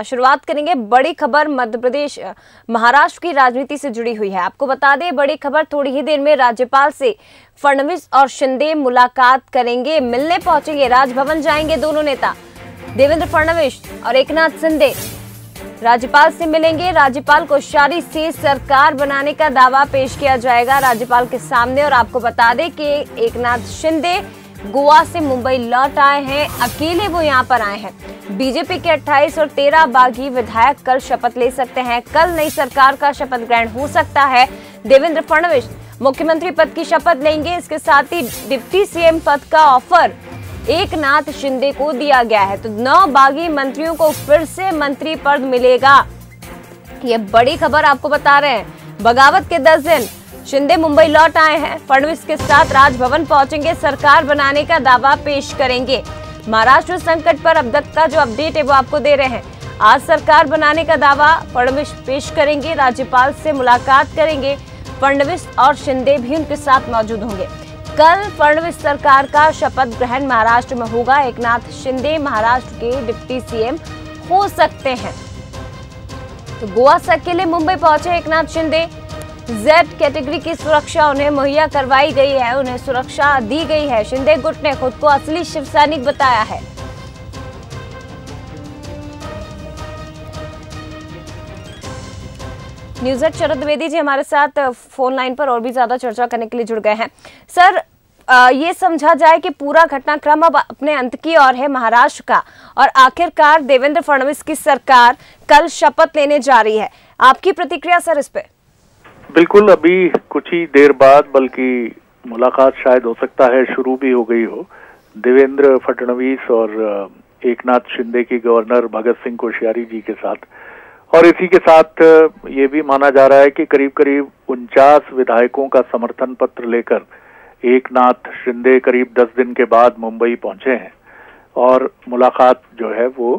शुरुआत करेंगे। बड़ी खबर मध्य प्रदेश महाराष्ट्र की राजनीति से जुड़ी हुई है। आपको बता दें, बड़ी खबर थोड़ी ही देर में राज्यपाल से फडणवीस और शिंदे मुलाकात करेंगे, मिलने पहुंचेंगे, राजभवन जाएंगे। दोनों नेता देवेंद्र फडणवीस और एकनाथ शिंदे राज्यपाल से मिलेंगे। राज्यपाल कोश्यारी से सरकार बनाने का दावा पेश किया जाएगा राज्यपाल के सामने। और आपको बता दें कि एकनाथ शिंदे गोवा से मुंबई लौट आए हैं, अकेले वो यहां पर आए हैं। बीजेपी के 28 और 13 बागी विधायक कल शपथ ले सकते हैं। कल नई सरकार का शपथ ग्रहण हो सकता है। देवेंद्र फडणवीस मुख्यमंत्री पद की शपथ लेंगे। इसके साथ ही डिप्टी सीएम पद का ऑफर एकनाथ शिंदे को दिया गया है। तो 9 बागी मंत्रियों को फिर से मंत्री पद मिलेगा। ये बड़ी खबर आपको बता रहे हैं। बगावत के 10 दिन शिंदे मुंबई लौट आए हैं। फडणवीस के साथ राजभवन पहुंचेंगे, सरकार बनाने का दावा पेश करेंगे। महाराष्ट्र संकट पर अब तक का जो अपडेट है वो आपको दे रहे हैं। आज सरकार बनाने का दावा फडणवीस पेश करेंगे, राज्यपाल से मुलाकात करेंगे। फडणवीस और शिंदे भी उनके साथ मौजूद होंगे। कल फडणवीस सरकार का शपथ ग्रहण महाराष्ट्र में होगा। एकनाथ शिंदे महाराष्ट्र के डिप्टी सीएम हो सकते हैं। तो गोवा से अकेले मुंबई पहुंचे एकनाथ शिंदे। जेड कैटेगरी की सुरक्षा उन्हें मुहैया करवाई गई है, उन्हें सुरक्षा दी गई है। शिंदे गुट ने खुद को असली शिव सैनिक बताया है। न्यूज़ शरद द्विवेदी जी हमारे साथ फोन लाइन पर और भी ज्यादा चर्चा करने के लिए जुड़ गए हैं। सर, ये समझा जाए कि पूरा घटनाक्रम अब अपने अंत की ओर है महाराष्ट्र का, और आखिरकार देवेंद्र फडणवीस की सरकार कल शपथ लेने जा रही है। आपकी प्रतिक्रिया सर इस पे? बिल्कुल, अभी कुछ ही देर बाद, बल्कि मुलाकात शायद हो सकता है शुरू भी हो गई हो देवेंद्र फडणवीस और एकनाथ शिंदे की गवर्नर भगत सिंह कोश्यारी जी के साथ। और इसी के साथ ये भी माना जा रहा है कि करीब करीब 49 विधायकों का समर्थन पत्र लेकर एकनाथ शिंदे करीब 10 दिन के बाद मुंबई पहुंचे हैं। और मुलाकात जो है वो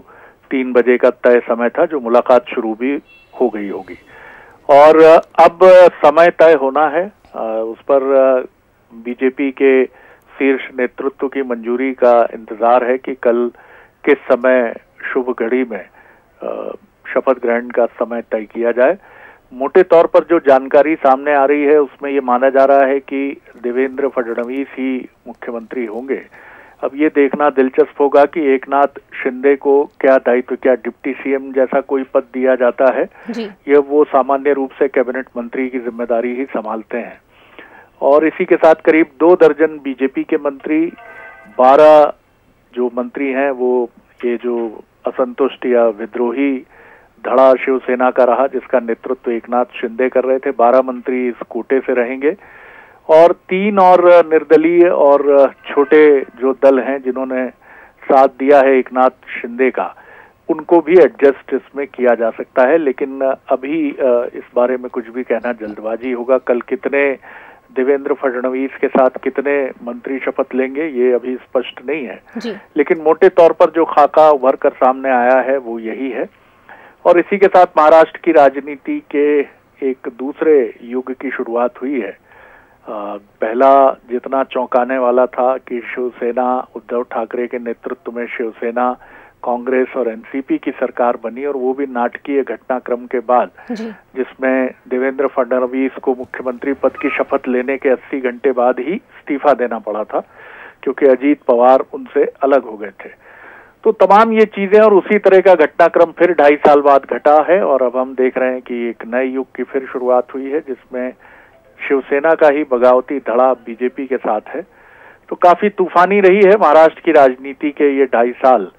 3 बजे का तय समय था, जो मुलाकात शुरू भी हो गई होगी। और अब समय तय होना है, उस पर बीजेपी के शीर्ष नेतृत्व की मंजूरी का इंतजार है कि कल किस समय शुभ घड़ी में शपथ ग्रहण का समय तय किया जाए। मोटे तौर पर जो जानकारी सामने आ रही है उसमें ये माना जा रहा है कि देवेंद्र फडणवीस ही मुख्यमंत्री होंगे। अब ये देखना दिलचस्प होगा कि एकनाथ शिंदे को क्या दायित्व, क्या डिप्टी सीएम जैसा कोई पद दिया जाता है। यह वो सामान्य रूप से कैबिनेट मंत्री की जिम्मेदारी ही संभालते हैं। और इसी के साथ करीब 2 दर्जन बीजेपी के मंत्री, 12 जो मंत्री हैं वो ये जो असंतुष्ट या विद्रोही धड़ा शिवसेना का रहा, जिसका नेतृत्व एकनाथ शिंदे कर रहे थे, 12 मंत्री इस कोटे से रहेंगे। और 3 और निर्दलीय और छोटे जो दल हैं जिन्होंने साथ दिया है एकनाथ शिंदे का, उनको भी एडजस्ट इसमें किया जा सकता है। लेकिन अभी इस बारे में कुछ भी कहना जल्दबाजी होगा। कल कितने देवेंद्र फडणवीस के साथ कितने मंत्री शपथ लेंगे ये अभी स्पष्ट नहीं है। लेकिन मोटे तौर पर जो खाका उभर कर सामने आया है वो यही है। और इसी के साथ महाराष्ट्र की राजनीति के एक दूसरे युग की शुरुआत हुई है। पहला जितना चौंकाने वाला था कि शिवसेना, उद्धव ठाकरे के नेतृत्व में शिवसेना, कांग्रेस और एनसीपी की सरकार बनी, और वो भी नाटकीय घटनाक्रम के बाद, जिसमें देवेंद्र फडणवीस को मुख्यमंत्री पद की शपथ लेने के 80 घंटे बाद ही इस्तीफा देना पड़ा था, क्योंकि अजीत पवार उनसे अलग हो गए थे। तो तमाम ये चीजें और उसी तरह का घटनाक्रम फिर 2.5 साल बाद घटा है। और अब हम देख रहे हैं कि एक नए युग की फिर शुरुआत हुई है, जिसमें शिवसेना का ही बगावती धड़ा बीजेपी के साथ है। तो काफी तूफानी रही है महाराष्ट्र की राजनीति के ये 2.5 साल,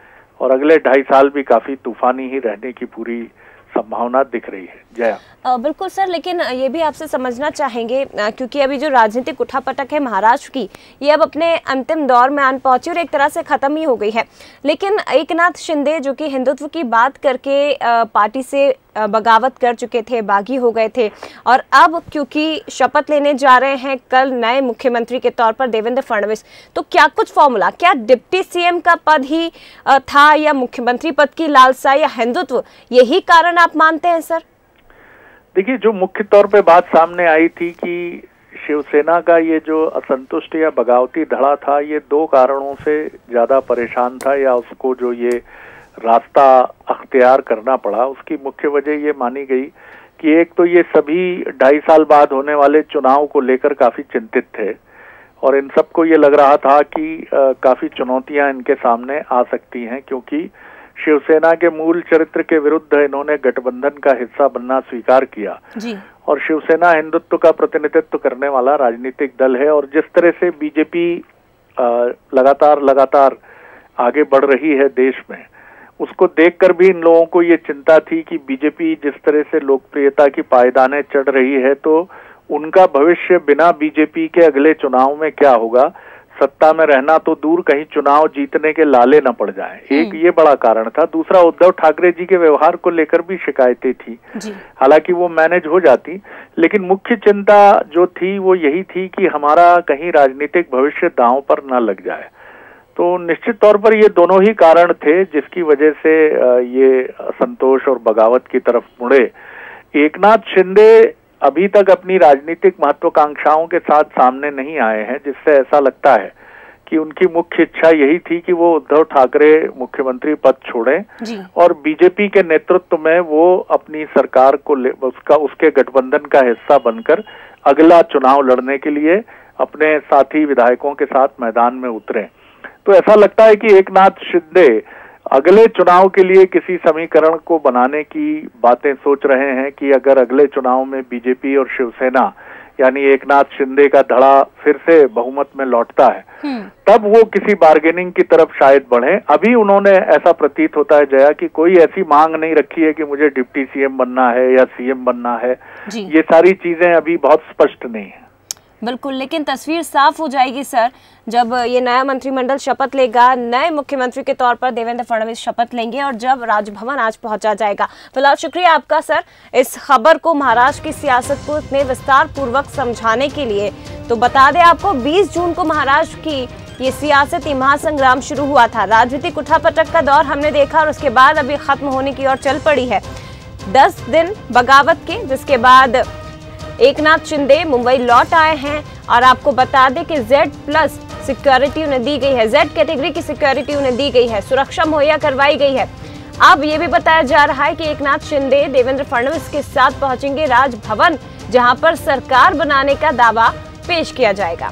और अगले 2.5 साल भी काफी तूफानी ही रहने की पूरी संभावना दिख रही है। जया। बिल्कुल सर, लेकिन ये भी आपसे समझना चाहेंगे, क्योंकि अभी जो राजनीतिक उठापटक है महाराष्ट्र की, ये अब अपने अंतिम दौर में आन पहुंची और एक तरह से खत्म ही हो गई है। लेकिन एकनाथ शिंदे जो कि हिंदुत्व की बात करके पार्टी से बगावत कर चुके थे, बागी हो गए थे, और अब क्योंकि शपथ लेने जा रहे हैं कल नए मुख्यमंत्री के तौर पर देवेंद्र फडणवीस, तो क्या कुछ फॉर्मूला, क्या डिप्टी सीएम का पद ही था, या मुख्यमंत्री पद की लालसा, या हिंदुत्व, यही कारण आप मानते हैं सर? देखिए, जो मुख्य तौर पे बात सामने आई थी कि शिवसेना का ये जो असंतुष्ट या बगावती धड़ा था, ये 2 कारणों से ज्यादा परेशान था, या उसको जो ये रास्ता अख्तियार करना पड़ा, उसकी मुख्य वजह ये मानी गई कि एक तो ये सभी 2.5 साल बाद होने वाले चुनाव को लेकर काफी चिंतित थे और इन सबको ये लग रहा था कि काफी चुनौतियां इनके सामने आ सकती हैं, क्योंकि शिवसेना के मूल चरित्र के विरुद्ध इन्होंने गठबंधन का हिस्सा बनना स्वीकार किया जी। और शिवसेना हिंदुत्व का प्रतिनिधित्व करने वाला राजनीतिक दल है और जिस तरह से बीजेपी लगातार आगे बढ़ रही है देश में, उसको देखकर भी इन लोगों को ये चिंता थी कि बीजेपी जिस तरह से लोकप्रियता की पायदानें चढ़ रही है तो उनका भविष्य बिना बीजेपी के अगले चुनाव में क्या होगा, सत्ता में रहना तो दूर कहीं चुनाव जीतने के लाले न पड़ जाएं। एक ये बड़ा कारण था। दूसरा, उद्धव ठाकरे जी के व्यवहार को लेकर भी शिकायतें थी, हालांकि वो मैनेज हो जाती, लेकिन मुख्य चिंता जो थी वो यही थी कि हमारा कहीं राजनीतिक भविष्य दांव पर न लग जाए। तो निश्चित तौर पर ये दोनों ही कारण थे जिसकी वजह से ये असंतोष और बगावत की तरफ मुड़े। एकनाथ शिंदे अभी तक अपनी राजनीतिक महत्वाकांक्षाओं के साथ सामने नहीं आए हैं, जिससे ऐसा लगता है कि उनकी मुख्य इच्छा यही थी कि वो उद्धव ठाकरे मुख्यमंत्री पद छोड़ें और बीजेपी के नेतृत्व में वो अपनी सरकार को उसके गठबंधन का हिस्सा बनकर अगला चुनाव लड़ने के लिए अपने साथी विधायकों के साथ मैदान में उतरें। तो ऐसा लगता है कि एकनाथ शिंदे अगले चुनाव के लिए किसी समीकरण को बनाने की बातें सोच रहे हैं कि अगर अगले चुनाव में बीजेपी और शिवसेना यानी एकनाथ शिंदे का धड़ा फिर से बहुमत में लौटता है तब वो किसी बार्गेनिंग की तरफ शायद बढ़े। अभी उन्होंने ऐसा प्रतीत होता है जया कि कोई ऐसी मांग नहीं रखी है कि मुझे डिप्टी सीएम बनना है या सीएम बनना है, ये सारी चीजें अभी बहुत स्पष्ट नहीं है। बिल्कुल, लेकिन तस्वीर साफ हो जाएगी सर जब ये नया मंत्रिमंडल शपथ लेगा, नए मुख्यमंत्री के तौर पर देवेंद्र फडणवीस शपथ लेंगे और जब राजभवन आज पहुंचा जाएगा। फिलहाल शुक्रिया आपका सर इस खबर को महाराष्ट्र की सियासत को इतने विस्तार पूर्वक समझाने के लिए। तो बता दें आपको 20 जून को महाराष्ट्र की ये सियासती महासंग्राम शुरू हुआ था। राजनीतिक उठापटक का दौर हमने देखा और उसके बाद अभी खत्म होने की ओर चल पड़ी है। 10 दिन बगावत के, जिसके बाद एकनाथ शिंदे मुंबई लौट आए हैं और आपको बता दें कि Z+ सिक्योरिटी उन्हें दी गई है, Z कैटेगरी की सिक्योरिटी उन्हें दी गई है, सुरक्षा मुहैया करवाई गई है। अब ये भी बताया जा रहा है कि एकनाथ शिंदे देवेंद्र फडणवीस के साथ पहुंचेंगे राजभवन, जहां पर सरकार बनाने का दावा पेश किया जाएगा।